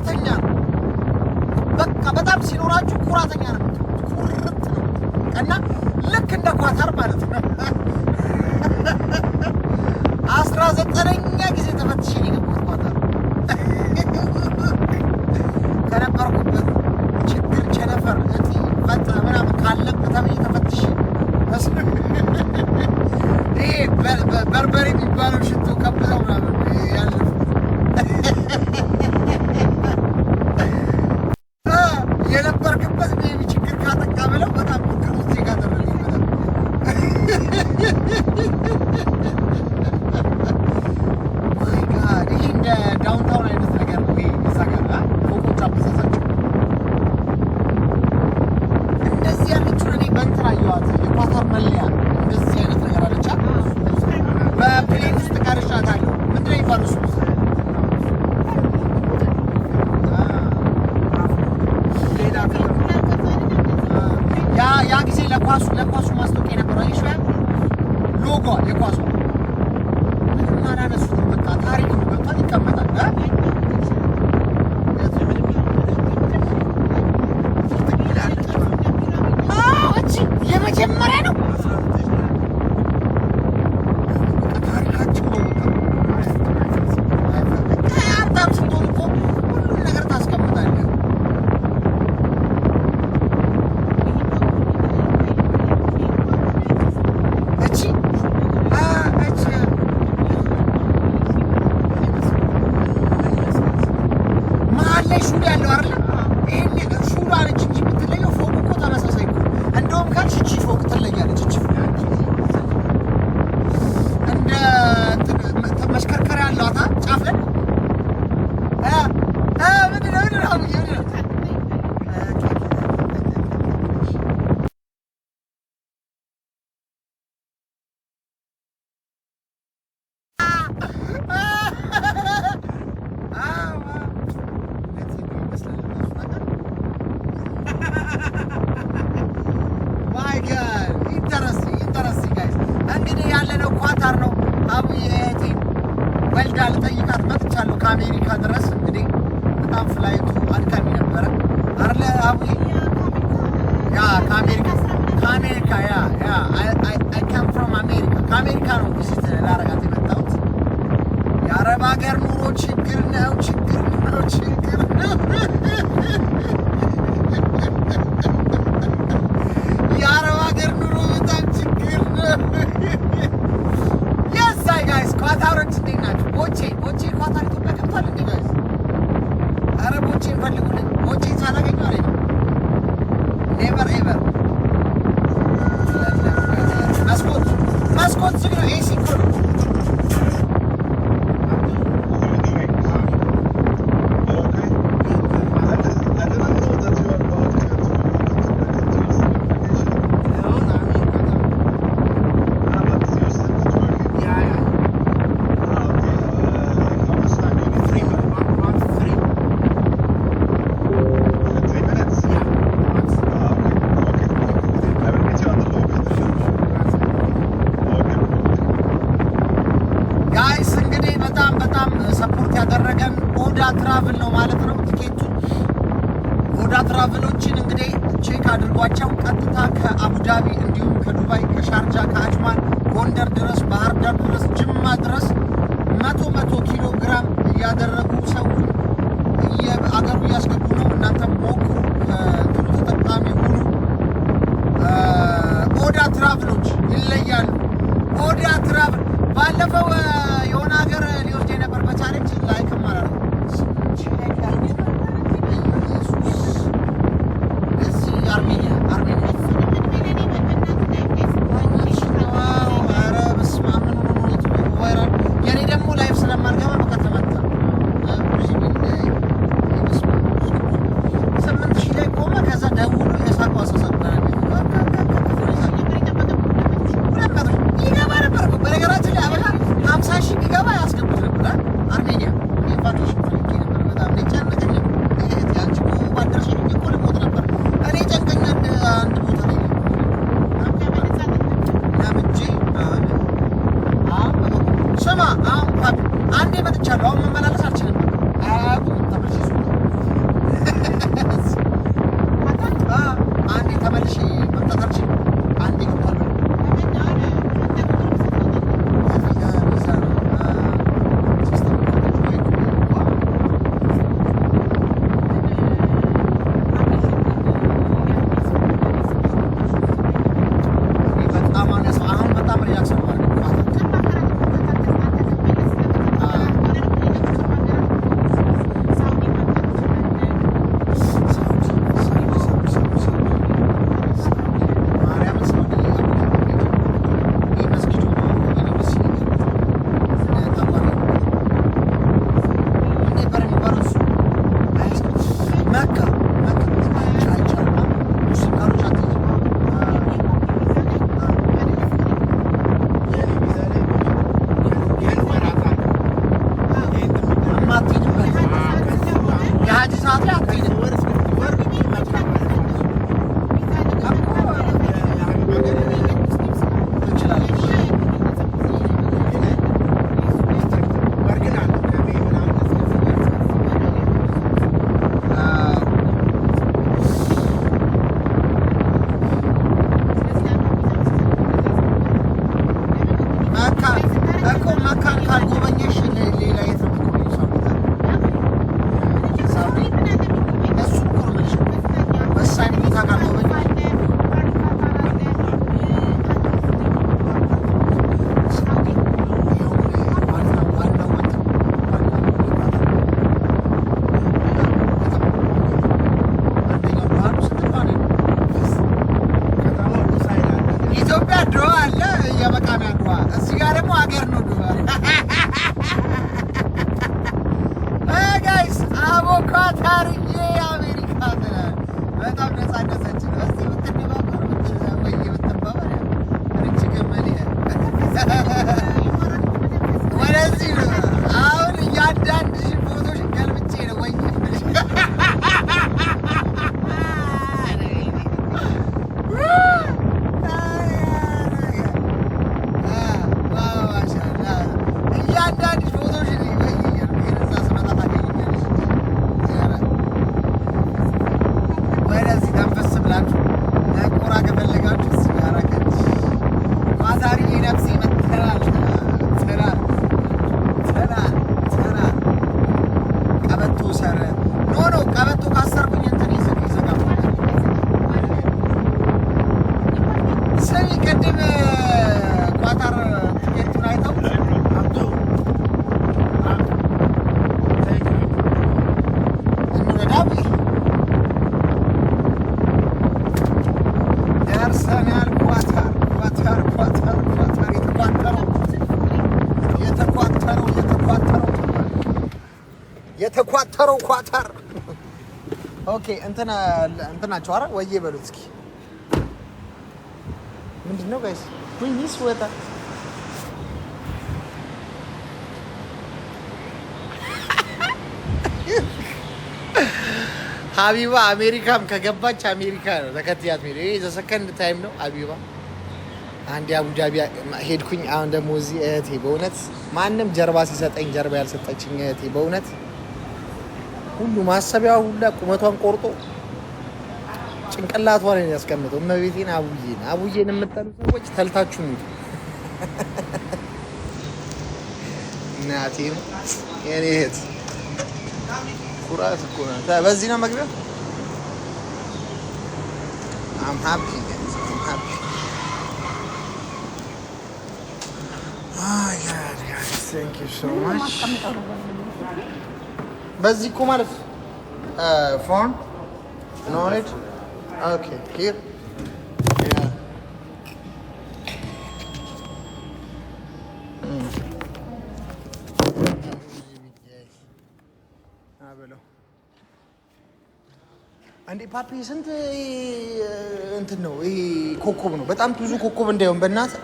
ኩራተኛ ነው። በቃ በጣም ሲኖራችሁ ኩራተኛ ነው። ኩርት ነው እና ልክ እንደ ኳታር ማለት ነው። 19ኛ ጊዜ ተፈትሼ ነው የገባሁት ኳታር። ከነበርኩበት ችግር ቸነፈር እጢ ፈጣ ምናምን ካለበት ተብዬ ተፈትሼ ይሄ በርበሬ የሚባለው ሽቶ ከብዛው ምናምን ያለፈው የነበርክበት ቤቢ ችግር ካጠቃ ብለው በጣም ሞክር ውስጥ ጋደረግ ይበላል። ማይ ጋድ ይሄ እንደ ዳውንታውን አይነት ነገር ነው። ይሄ እዛ ጋር ፎቆች አበሳሳቸው እንደዚህ ያለችውን እኔ በእንትን አየኋት። የኳታር መለያ እንደዚህ አይነት ነገር አለቻ። በፕሌን ውስጥ ቀርሻታለሁ። ምንድን ነው የሚባለው እሱ? ያ ጊዜ ለኳሱ ማስታወቂያ የነበረው አይሽ ሎጎ የኳሱ ምንም አላነሱትም። በቃ ታሪክ ነው ገብቷል፣ ይቀመጣል። እቺ የመጀመሪያ ነው ታሪካቸው ነው። በቃ ሀብታም ስትሆን እኮ ሁሉም ነገር ታስቀምጣለህ። ሹል ያለው አይደል? ይሄን ሹል አለች እንጂ የምትለየው ፎቅ እኮ ተመሳሳይ ነው። እንደውም ካልሽ እቺ ፎቅ ትለያለች። እቺ እንደ መሽከርከሪያ አለዋታ ጫፍ ላይ ምንድን ነው ኢንተረስቲንግ ጋይስ። እንግዲህ ያለነው ኳታር ነው። አቡዬ እህቴ ወልዳ ልጠይቃት መጥቻለሁ ከአሜሪካ ድረስ። እንግዲህ በጣም ፍላይቱ አድካሚ ነበረ አይደለ አቡዬ? ያ ከአሜሪካ ያ አይ ካም ፍሮም አሜሪካ። ከአሜሪካ ነው ቪዚት ላረጋት የመጣሁት። የአረብ ሀገር ኑሮ ችግር ነው። የአረብ ሀገር ኑሮ በጣም ችግር ነው። የሳይ ጋይስ ኳታሮች እንዴት ናቸው? ቦቼ ኳታር ኢትዮጵያ ገብቷል እንዴ ጋይስ? ኧረ ቦቼ ፈልጉልኝ። ቦቼ ሳላገኘው አለኝ ኔቨር ኤቨር። መስኮት ዝግ ነው። ኤሲ እኮ ነው። ሰፖርት ያደረገን ኦዳ ትራቭል ነው ማለት ነው። ቲኬቱን ኦዳ ትራቭሎችን እንግዲህ ቼክ አድርጓቸው። ቀጥታ ከአቡዳቢ እንዲሁም ከዱባይ፣ ከሻርጃ፣ ከአጅማን፣ ጎንደር ድረስ፣ ባህር ዳር ድረስ፣ ጅማ ድረስ 100 ኪሎ ግራም እያደረጉ ሰው አገሩ እያስገቡ ነው። እናንተ ሞክሩ፣ ጥሩ ተጠቃሚ ሁኑ። ኦዳ ትራቭሎች ይለያሉ። ኦዳ ትራቭል ባለፈው የሆነ ሀገር ሊወስድ የነበር በቻለች ላይክ ማለት ነው። እዚህ አርሜኒያ ኧረ በስመ አብ ቫይራል። የኔ ደግሞ ላይፍ ስለማልገባ በቃ ተመታ። 8,000 ላይ ቆመ። ከዛ ደውሎ የሳቋ ሰሰብ ይገባ ነበር። በነገራችን ላይ አበሻ 50,000 ቢገባ ያስገቡት ነበር። አርሜኒያ ኢንቫይቴሽን ፈልጌ ነበር። በጣም ጨነቀኝ። ያንቺ ባደረሽ እኮ ልሞት ነበር። እኔ ጨንቀኛል። አንድ ቦታ ላይ ለምጄ ስማ፣ አሁን አንዴ መጥቻለሁ። አሁን መመላለስ አልችልም። አያቁም ተመልሼ መካን ካልጎበኘሽ ሌላ የት ነው ሳውዲ? እሱ እኮ ነው የምልሽ ወሳኝ ቦታ ካልጎበኘሽ የተኳተረው ኳታር ኦኬ እንትናቸው አረ ወዬ በሉት እስኪ ምንድነው ጋይስ ወይስ ወጣ ሀቢባ አሜሪካም ከገባች አሜሪካ ነው ተከትያት ሄደ። ይሄ ዘሰከንድ ታይም ነው ሀቢባ አንድ አቡዳቢ ሄድኩኝ። አሁን ደግሞ እዚህ እህቴ በእውነት ማንም ጀርባ ሲሰጠኝ ጀርባ ያልሰጠችኝ እህቴ በእውነት ሁሉ ማሰቢያ ሁላ ቁመቷን ቆርጦ ጭንቅላቷን ነው ያስቀምጠው። እመቤቴን አቡዬን የምትጠሉ ሰዎች ተልታችሁ ነው እናቴ የኔ እህት ኩራት እኮ ነው። በዚህ ነው መግቢያ። I'm happy. Oh God, guys, thank you so much. በዚህ እኮ ማለት phone, knowledge. Okay, here. Yeah. አንዴ ፓፒ ስንት እንትን ነው ይሄ ኮኮብ ነው። በጣም ብዙ ኮኮብ እንዳይሆን በእናትህ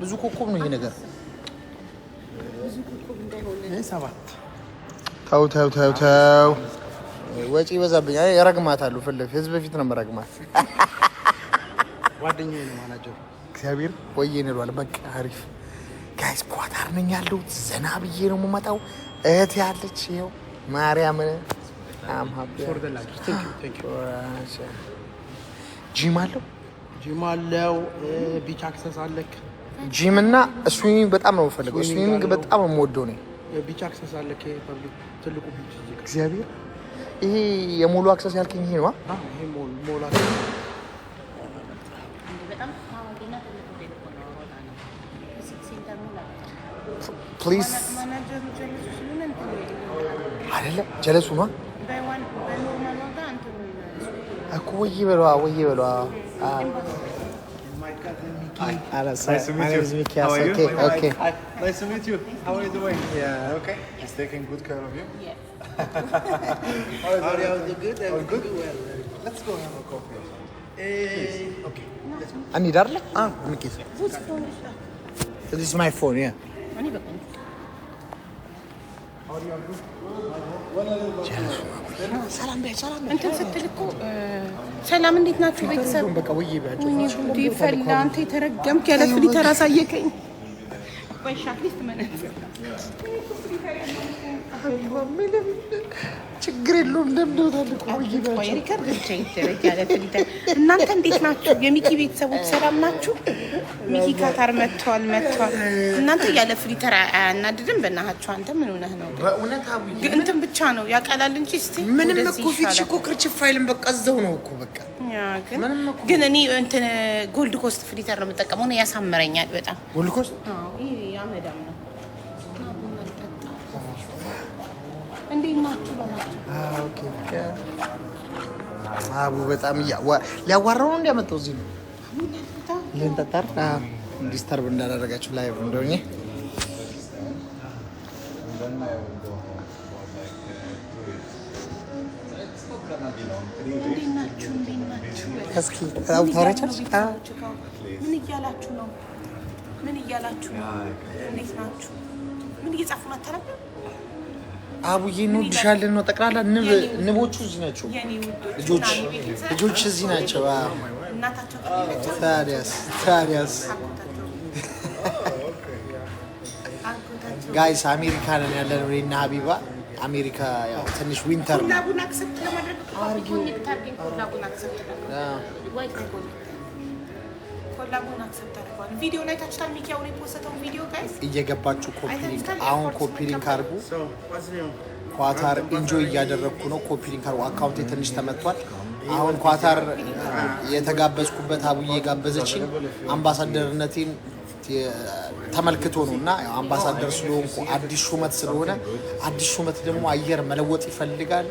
ብዙ ኮኮብ ነው ይሄ ነገር። ብዙ ኮኮብ እንዳይሆን ሰባት ተው ወጪ ይበዛብኛል። ያረግማታሉ ፍልፍ ህዝብ በፊት ነው መረግማት። ጓደኛዬ ነው ማናጀር እግዚአብሔር ወይኔ ነው። በቃ አሪፍ ጋይስ ኳታር ነኝ ያለው ዘና ብዬ ነው የምመጣው። እህት ያለች ይኸው ማርያም I'm happy for the life. Thank you. ጂም አለው ቢች አክሰስ አለክ። ጂም እና ስዊሚንግ በጣም ነው የምፈልገው። ስዊሚንግ በጣም ነው የምወደው ነው። ቢች አክሰስ አለክ ፐብሊክ ትልቁ ቢች እግዚአብሔር። ይሄ የሞሉ አክሰስ ያልከኝ ይሄ ነው? ይሄ ሞሉ አክሰስ በጣም ታዋቂና ትልቁ ፕሊዝ አይደለም ጀለሱ ነው እኮ ወይ በሏ Nice to meet you. How are you? Okay. Nice to meet you. How are you doing? Yeah. Okay. He's taking good care of you. Yes. How are you? Good. All good. Let's go have a coffee. Okay. I need darle. Nikis. This is my phone. Yeah. How are you? Good. ሰላም እንትን ስትል እኮ ሰላም እንዴት ናችሁ ቤተሰብ? በቃ ወይ ይባጭ እንዴ ፈላ አንተ የተረገምክ ያለ ፍሊተር አሳየከኝ። ቆይሽ አትሊስት መነጽር ችግር የለውም። እንደምደውታል እኮ ወይ ሪከርድ ያለ ፍሊተር። እናንተ እንዴት ናችሁ? የሚኪ ቤተሰቦች ሰላም ናችሁ? ሚኪ ካታር መጥቷል። እናንተ ያለ ፍሊተር አያናድድም? በእናታችሁ አንተ ምን ሆነህ ነው? በእውነት አቡዬ እንትን ብቻ ነው ያቀላል እንጂ እስቲ ምንም እኮ ፊትሽ እኮ ክርችፍ ፋይልም በቃ እዛው ነው እኮ በቃ። ግን እኔ እንትን ጎልድ ኮስት ፍሊተር ነው የምጠቀመው ነው ያሳምረኛል በጣም። ጎልድ ኮስት ይሄ ያመዳም ነው። እንዴት ናችሁ? አቡ በጣም ሊያዋራው ነው እንዲያመጣው እዚህ ነው ይሄን ተጣር ዲስተርብ እንዳደረጋችሁ ላይ እንደሆነ እስኪ ታውታራችሁ ምን እያላችሁ ነው? እንዴት ናችሁ? ምን እየጻፉ ነው? አታረም አቡዬ እንወድሻለን ነው ጠቅላላ ንቦቹ እዚህ ናቸው። ልጆች እዚህ ናቸው። ታዲያስ ጋይስ አሜሪካ ነን ያለነው እኔና ሀቢባ። አሜሪካ ያው ትንሽ ዊንተር ነው። ቪዲዮ ላይ ታችታል። ሚኪ አሁን የፖስተው ቪዲዮ ጋይስ እየገባችሁ ኮፒ ሊንክ አድርጉ። ኳታር ኢንጆይ እያደረግኩ ነው። ኮፒ ሊንክ አድርጉ። አካውንቴ ትንሽ ተመቷል። አሁን ኳታር የተጋበዝኩበት አቡዬ ጋበዘችኝ። አምባሳደርነቴን ተመልክቶ ነው እና አምባሳደር ስለሆንኩ አዲስ ሹመት ስለሆነ አዲስ ሹመት ደግሞ አየር መለወጥ ይፈልጋል።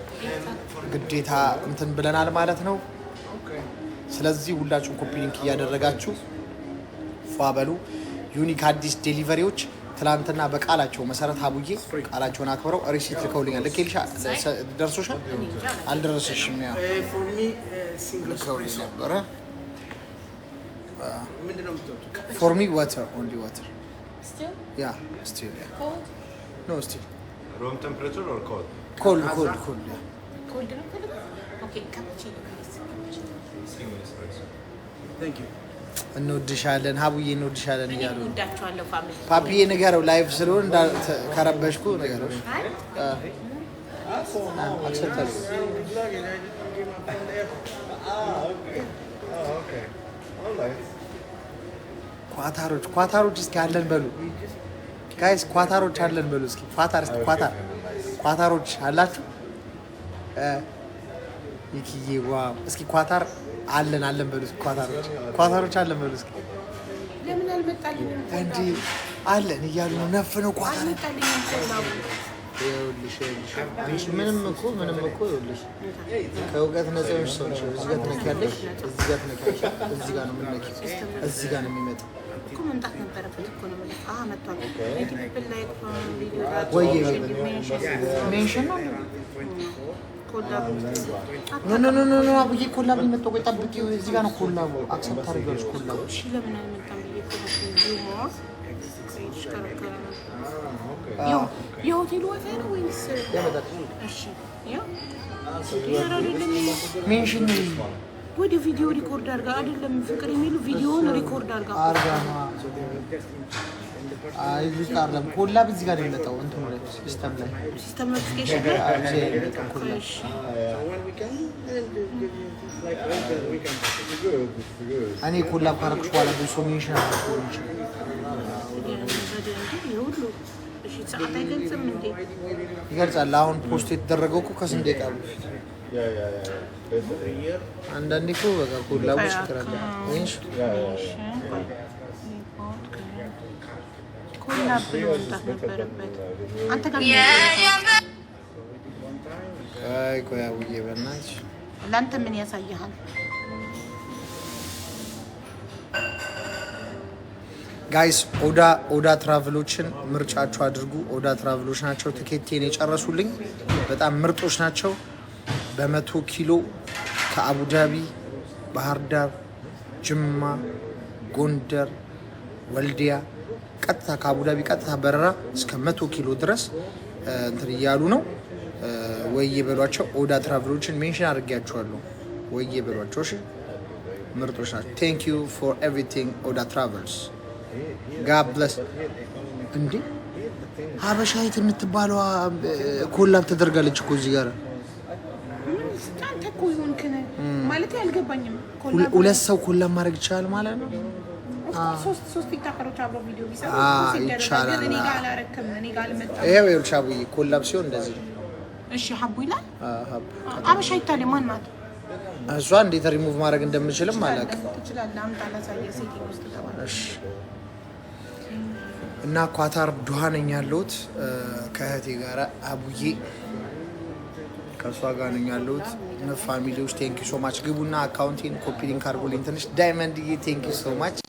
ግዴታ እንትን ብለናል ማለት ነው። ስለዚህ ሁላችሁም ኮፒ ሊንክ እያደረጋችሁ ፏበሉ። ዩኒክ አዲስ ዴሊቨሪዎች ትላንትና በቃላቸው መሰረት አቡዬ ቃላቸውን አክብረው ሪሲት ልከውልኛል። ልኬልሻ ደርሶሻል? አልደረሰሽም? ያ ልከውልኝ ነበረ። For me water, only water. Still? Yeah, still. Yeah. Cold? No, still. Room temperature or cold? Cold, yeah. Cold, okay, cappuccino please. Single espresso. Thank you. እንወድሻለን ሀቡዬ እንወድሻለን እያሉ እንወዳችኋለሁ። ፋሚሊ ፓፒዬ ንገረው ላይቭ ስለሆነ ከረበሽኩ ንገረው። አክሰፕታል ኳታሮች እስኪ አለን በሉ ጋይስ፣ ኳታሮች አለን በሉ እስኪ። ኳታሮች አላችሁ? ይኪዬ ዋው! እስኪ ኳታር አለን በሉ። ኳታሮች አለን በሉ እስኪ። ለምን አልመጣልኝም እንዴ? አለን እያሉ ነው። ነፍ ነው ኳታር አንቺ ምንም እኮ ይኸውልሽ ከእውቀት ነፃ ነሽ። ሰዎች እዚህ ጋር ትነኪያለሽ፣ እዚህ ጋር ትነኪያለሽ፣ እዚህ ጋር ነው የምንነኪው፣ እዚህ ጋር ነው የሚመጣው እኮ መምጣት ነበረበት እኮ ነው ማለት። መጥቷል። ዩቲዩብ ላይ ቪዲዮ ወይ ሜንሽን ነው ኖ አቡዬ ኮላብ የሚመጣው ቆይ ጠብቂው። እዚህ ጋር ነው ኮላቡ። አክሰፕት ታደርጊያለሽ ኮላቡ። እሺ ለምን አልመጣም ብዬ የሆቴሉ ዋይፋይ ነው ወይስ እሺ ሜንሽን ወደ ቪዲዮ ሪኮርድ አድርጋ አይደለም ፍቅር የሚሉ ቪዲዮውን ሪኮርድ አድርጋ እዚህ ጋር አይደለም ኮላብ እዚህ ጋር ነው የሚመጣው። እንትኑ ላይ ሲስተም ኖቲፊኬሽን እኔ ኮላብ ካረኩሽ በኋላ ብዙ ሰው ሜንሽን አድርጎ ይገልጻል። አሁን ፖስት የተደረገው እኮ ከስንት ደቂቃ በፊት። አንዳንዴ እኮ በቃ ኮላቡ ችግር አለ። ቆይ አቡዬ በእናትሽ ለአንተ ምን ያሳይሃል? ጋይስ ኦዳ ትራቭሎችን ምርጫችሁ አድርጉ። ኦዳ ትራቭሎች ናቸው ትኬቴን የጨረሱልኝ። በጣም ምርጦች ናቸው። በ100 ኪሎ ከአቡዳቢ፣ ባህር ዳር፣ ጅማ፣ ጎንደር፣ ወልዲያ ቀጥታ ከአቡዳቢ ቀጥታ በረራ እስከ 100 ኪሎ ድረስ እንትን እያሉ ነው። ወይዬ በሏቸው። ኦዳ ትራቭሎችን ሜንሽን አድርጌያችኋለሁ። ወይዬ በሏቸው። እሺ ምርጦች ናቸው። ቴንክ ዩ ፎር ኤቭሪቲንግ ኦዳ ትራቭልስ። God bless. እንዴ ሀበሻይት የምትባለዋ ኮላብ ተደርጋለች እኮ እዚህ ጋር አንተ እኮ ይሆንክነ ማለት ያልገባኝም ሁለት ሰው ኮላብ ማድረግ ይችላል ማለት ነው ሶስት ቲክቶከሮች አብረው ቪዲዮ ቢሰሩ ይቻላል እኔ ጋር አላረክም እኔ ጋር አልመጣም ይሄው ሻቡዬ ኮላብ ሲሆን እንደዚህ እሺ ሀቡ ይላል ሀቡ ሀበሻይት ታዲያ ማን ናት እሷ እንዴት ሪሙቭ ማድረግ እንደምችልም አላውቅም ትችላለህ አምጣ ላሳየህ ሴቲንግ ውስጥ ተባለ እሺ እና ኳታር ዶሃ ነኝ ያለሁት ከእህቴ ጋር አቡዬ ከሷ ጋር ነኝ ያለሁት ፋሚሊዎች ቴንክ ዩ ሶ ማች ግቡና አካውንቴን ኮፒ ሊንክ አድርጉልኝ ትንሽ ዳይመንድ ቴንክ ዩ ሶ ማች